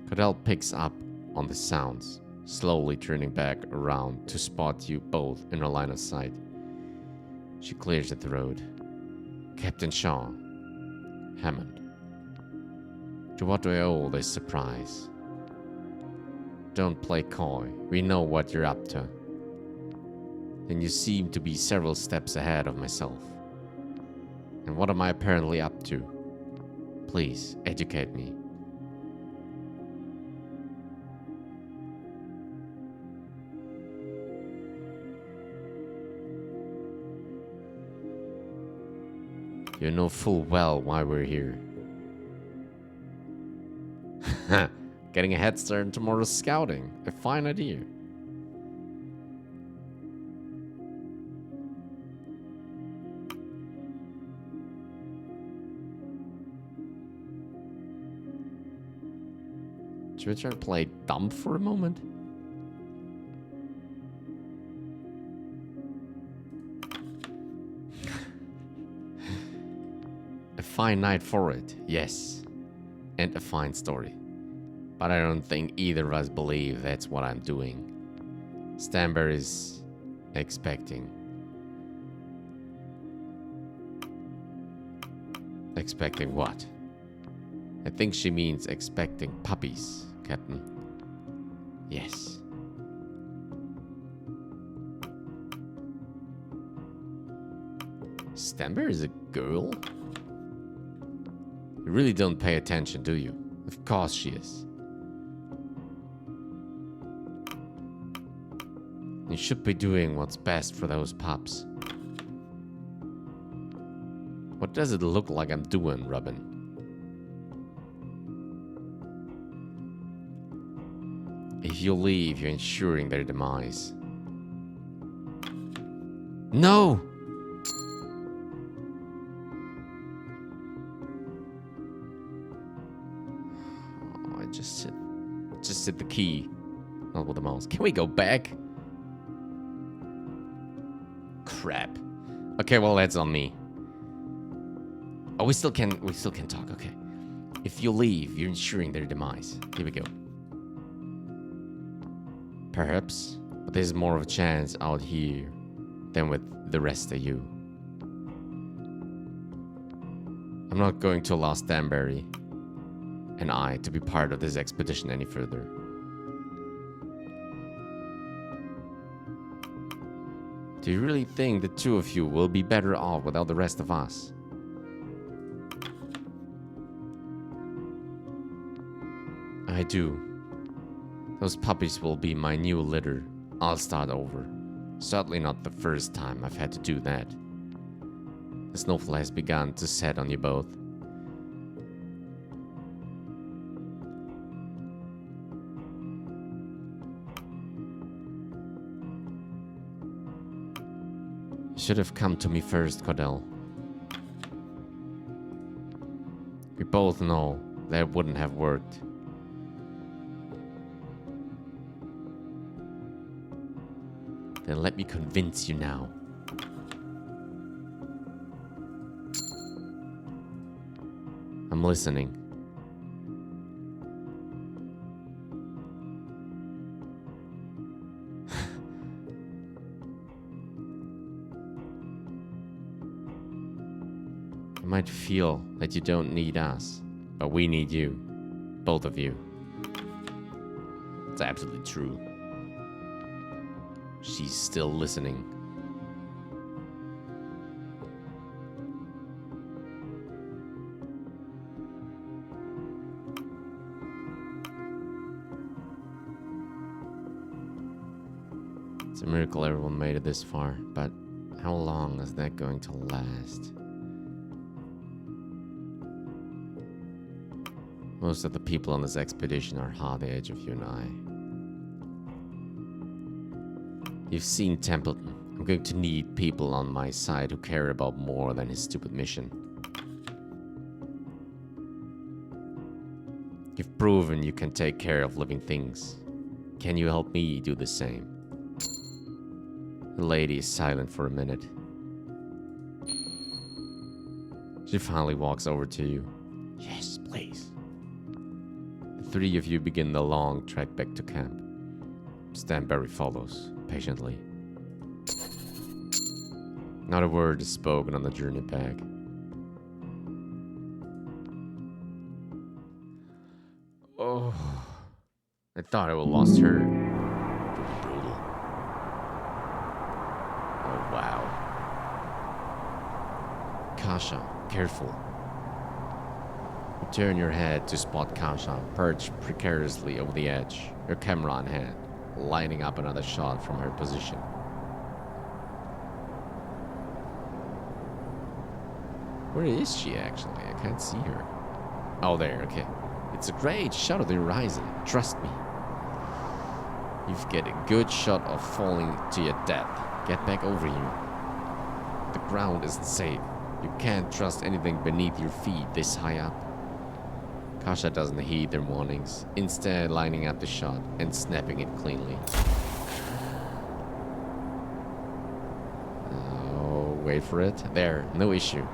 Cordell picks up on the sounds, slowly turning back around to spot you both in her line of sight. She clears the road. Captain Shaw. Hammond. To what do I owe this surprise? Don't play coy. We know what you're up to. And you seem to be several steps ahead of myself. And what am I apparently up to? Please, educate me. You know full well why we're here. Getting a head start in tomorrow's scouting. A fine idea. Should we try to play dumb for a moment? A fine night for it, yes. And a fine story. But I don't think either of us believe that's what I'm doing. Stanberry's expecting. Expecting what? I think she means expecting puppies, Captain. Yes. Stanberry is a girl? You really don't pay attention, do you? Of course she is. You should be doing what's best for those pups. What does it look like I'm doing, Robin? If you leave, you're ensuring their demise. No! Oh, I just hit the key. Not with the mouse. Can we go back? Crap. Okay, well that's on me. Oh, we still can talk. Okay. If you leave, you're ensuring their demise. Here we go. Perhaps, but there's more of a chance out here than with the rest of you. I'm not going to allow Stanberry and I to be part of this expedition any further. Do you really think the two of you will be better off without the rest of us? I do. Those puppies will be my new litter. I'll start over. Certainly not the first time I've had to do that. The snowfall has begun to set on you both. You should have come to me first, Cordell. We both know that wouldn't have worked. Then let me convince you now. I'm listening. You might feel that you don't need us, but we need you. Both of you. It's absolutely true. She's still listening. It's a miracle everyone made it this far, but how long is that going to last? Most of the people on this expedition are half the age of you and I. You've seen Templeton. I'm going to need people on my side who care about more than his stupid mission. You've proven you can take care of living things. Can you help me do the same? The lady is silent for a minute. She finally walks over to you. Yes, please. The three of you begin the long trek back to camp. Stanberry follows, patiently. Not a word is spoken on the journey back. Oh, I thought I would lost her. Brutal. Oh, wow. Kasha, careful. You turn your head to spot Kasha perched precariously over the edge, her camera on hand, lining up another shot from her position. Where is she actually? I can't see her. Oh, there, okay. It's a great shot of the horizon, trust me. You get a good shot of falling to your death. Get back over here. The ground isn't safe. You can't trust anything beneath your feet this high up. Kasha doesn't heed their warnings, instead lining up the shot and snapping it cleanly. Oh, wait for it. There, no issue.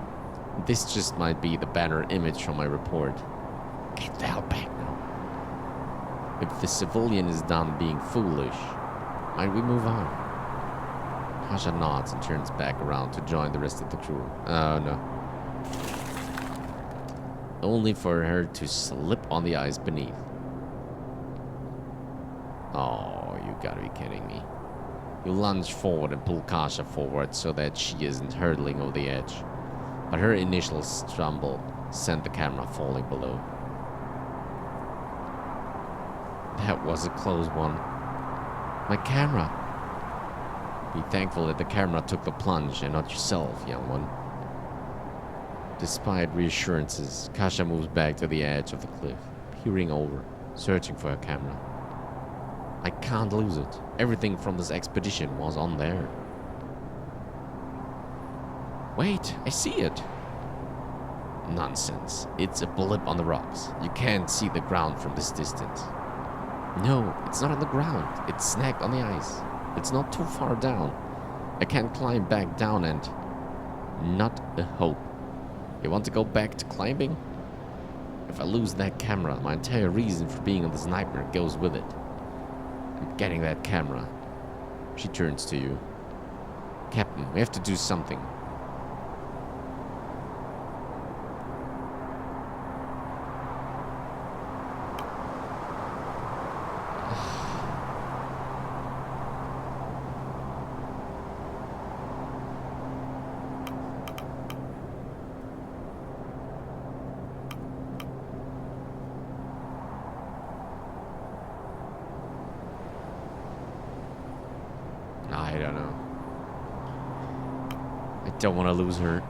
This just might be the banner image from my report. Get the hell back now. If the civilian is done being foolish, might we move on? Kasha nods and turns back around to join the rest of the crew. Oh no. Only for her to slip on the ice beneath. Oh, you gotta be kidding me. You lunge forward and pull Kasha forward so that she isn't hurtling over the edge. But her initial stumble sent the camera falling below. That was a close one. My camera. Be thankful that the camera took the plunge and not yourself, young one. Despite reassurances, Kasha moves back to the edge of the cliff, peering over, searching for her camera. I can't lose it. Everything from this expedition was on there. Wait, I see it. Nonsense. It's a blip on the rocks. You can't see the ground from this distance. No, it's not on the ground. It's snagged on the ice. It's not too far down. I can't climb back down and... Not a hope. You want to go back to climbing? If I lose that camera, my entire reason for being on this nightmare goes with it. I'm getting that camera. She turns to you. Captain, we have to do something. I don't know. I don't want to lose her.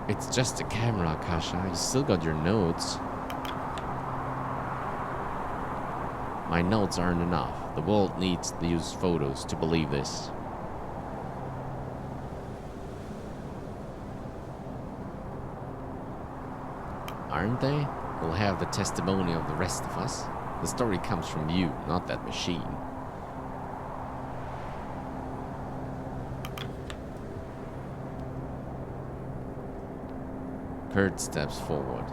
It's just a camera, Kasha. You still got your notes. My notes aren't enough. The world needs to use photos to believe this. Aren't they? We'll have the testimony of the rest of us. The story comes from you, not that machine. Kurt steps forward.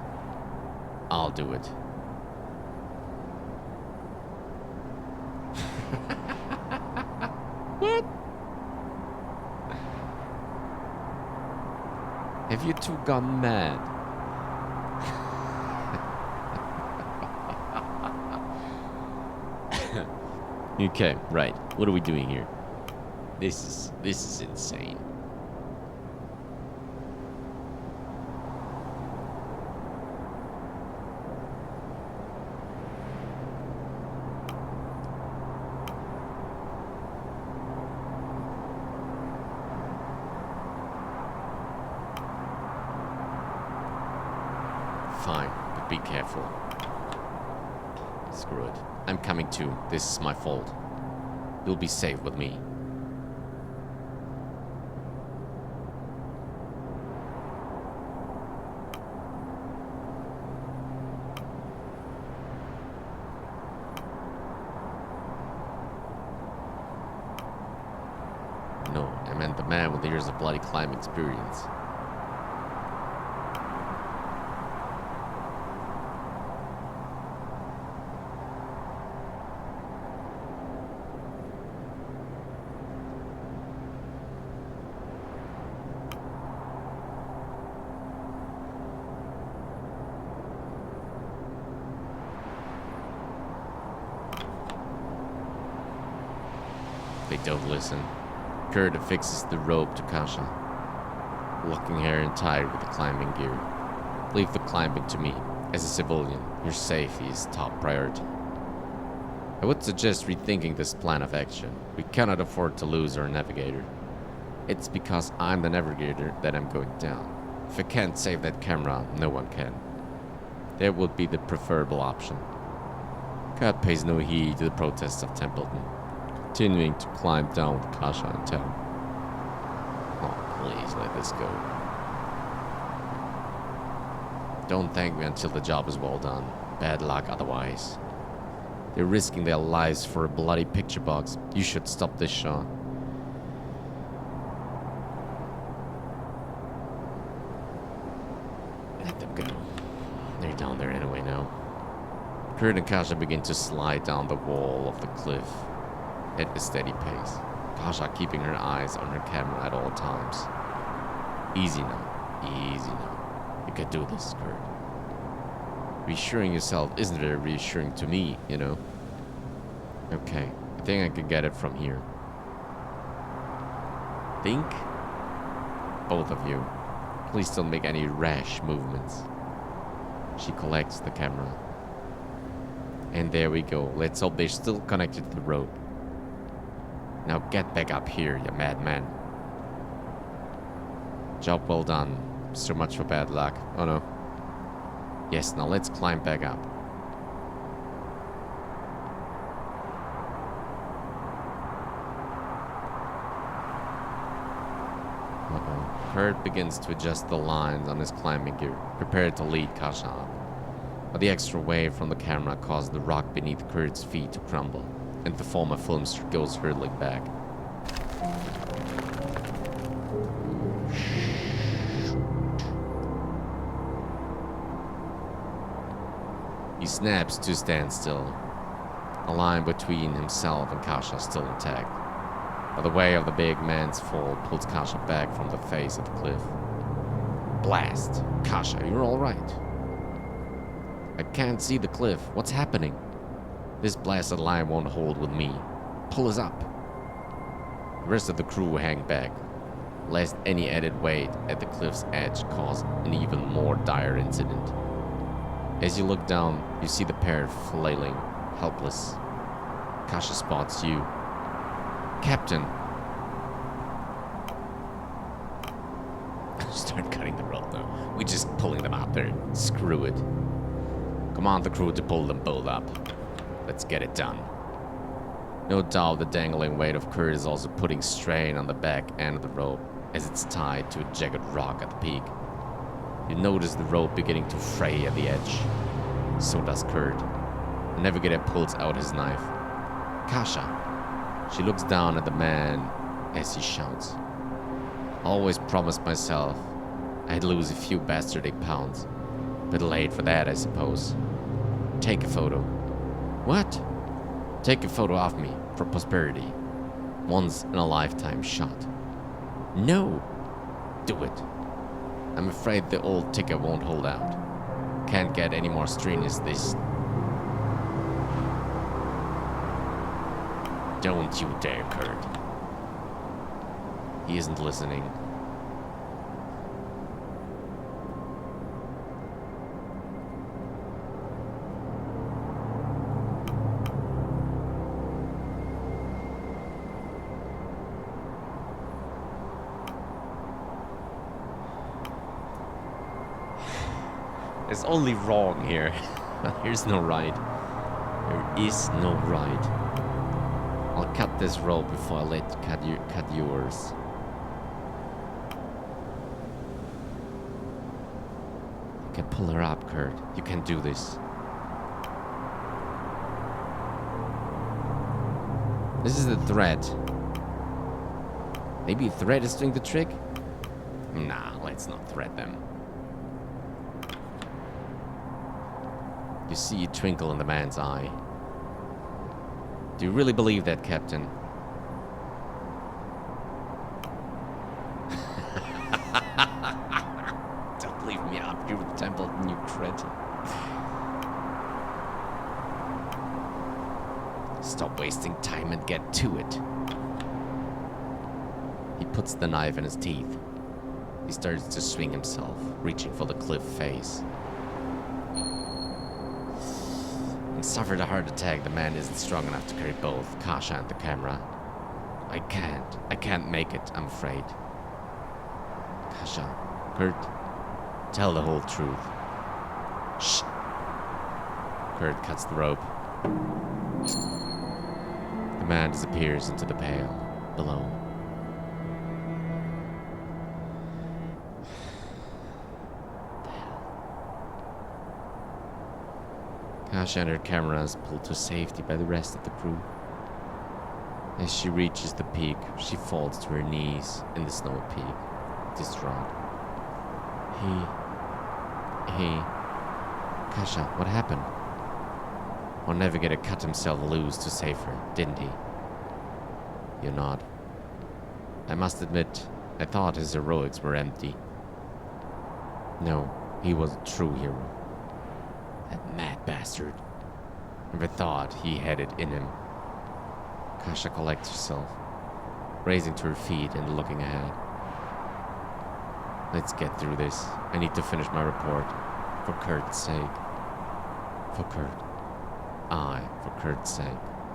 I'll do it. What? Have you two gone mad? Okay, right. What are we doing here? This is insane. Fine, but be careful. Screw it. I'm coming too. This is my fault. You'll be safe with me. No, I meant the man with years of bloody climb experience. They don't listen. Kurt affixes the rope to Kasha, locking her in tight with the climbing gear. Leave the climbing to me. As a civilian, your safety is top priority. I would suggest rethinking this plan of action. We cannot afford to lose our navigator. It's because I'm the navigator that I'm going down. If I can't save that camera, no one can. That would be the preferable option. Kurt pays no heed to the protests of Templeton, continuing to climb down with Kasha and tow. Oh, please let this go. Don't thank me until the job is well done. Bad luck otherwise. They're risking their lives for a bloody picture box. You should stop this, Shaw. Let them go. They're down there anyway now. Kurt and Kasha begin to slide down the wall of the cliff at a steady pace. Kasha keeping her eyes on her camera at all times. Easy now. Easy now. You can do this, Kurt. Reassuring yourself isn't very reassuring to me, you know. Okay, I think I can get it from here. Think? Both of you. Please don't make any rash movements. She collects the camera. And there we go. Let's hope they're still connected to the road. Now get back up here, you madman. Job well done. So much for bad luck. Oh no. Yes, now let's climb back up. Uh-oh. Kurt begins to adjust the lines on his climbing gear, prepared to lead Kasha up. But the extra weight from the camera caused the rock beneath Kurt's feet to crumble, and the former film strip goes hurtling back. He snaps to stand still. The line between himself and Kasha still intact. But the weight of the big man's fall pulls Kasha back from the face of the cliff. Blast! Kasha, you're alright. I can't see the cliff. What's happening? This blasted line won't hold with me. Pull us up. The rest of the crew hang back, lest any added weight at the cliff's edge cause an even more dire incident. As you look down, you see the pair flailing, helpless. Kasha spots you. Captain! Start cutting the rope now. We're just pulling them out there. Screw it. Command the crew to pull them both up. Let's get it done. No doubt the dangling weight of Kurt is also putting strain on the back end of the rope as it's tied to a jagged rock at the peak. You notice the rope beginning to fray at the edge. So does Kurt. The navigator pulls out his knife. Kasha. She looks down at the man as he shouts. Always promised myself I'd lose a few bastardic pounds. Bit late for that, I suppose. Take a photo. What? Take a photo of me for posterity. Once in a lifetime shot. No. Do it. I'm afraid the old ticker won't hold out. Can't get any more strenuous this. Don't you dare, Kurt. He isn't listening. There's only wrong here. Here's no right. There is no right. I'll cut this rope before I let cut yours. You can pull her up, Kurt. You can do this. This is the thread. Maybe a thread is doing the trick? Nah, let's not thread them. You see a twinkle in the man's eye. Do you really believe that, Captain? Don't leave me up here with Templeton, you crit. Stop wasting time and get to it. He puts the knife in his teeth. He starts to swing himself, reaching for the cliff face. And suffered a heart attack, the man isn't strong enough to carry both Kasha and the camera. I can't make it, I'm afraid. Kasha, Kurt, tell the whole truth. Shh. Kurt cuts the rope. The man disappears into the pale below. Kasha and her camera is pulled to safety by the rest of the crew. As she reaches the peak, she falls to her knees in the snow peak, distraught. Kasha, what happened? Our navigator cut himself loose to save her, didn't he? You nod. I must admit, I thought his heroics were empty. No, he was a true hero. That mad bastard. Never thought he had it in him. Kasha collects herself, raising to her feet and looking ahead. Let's get through this. I need to finish my report. For Kurt's sake. For Kurt. Aye, for Kurt's sake.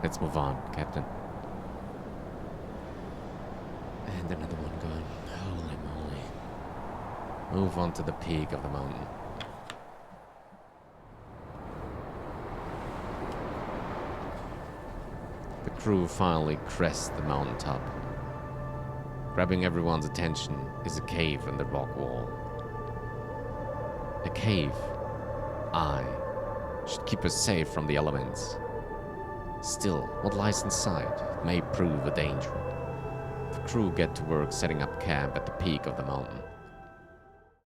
Let's move on, Captain. And another one gone. Holy moly. Move on to the peak of the mountain. The crew finally crests the mountaintop. Grabbing everyone's attention is a cave in the rock wall. A cave, aye, should keep us safe from the elements. Still, what lies inside may prove a danger. The crew get to work setting up camp at the peak of the mountain.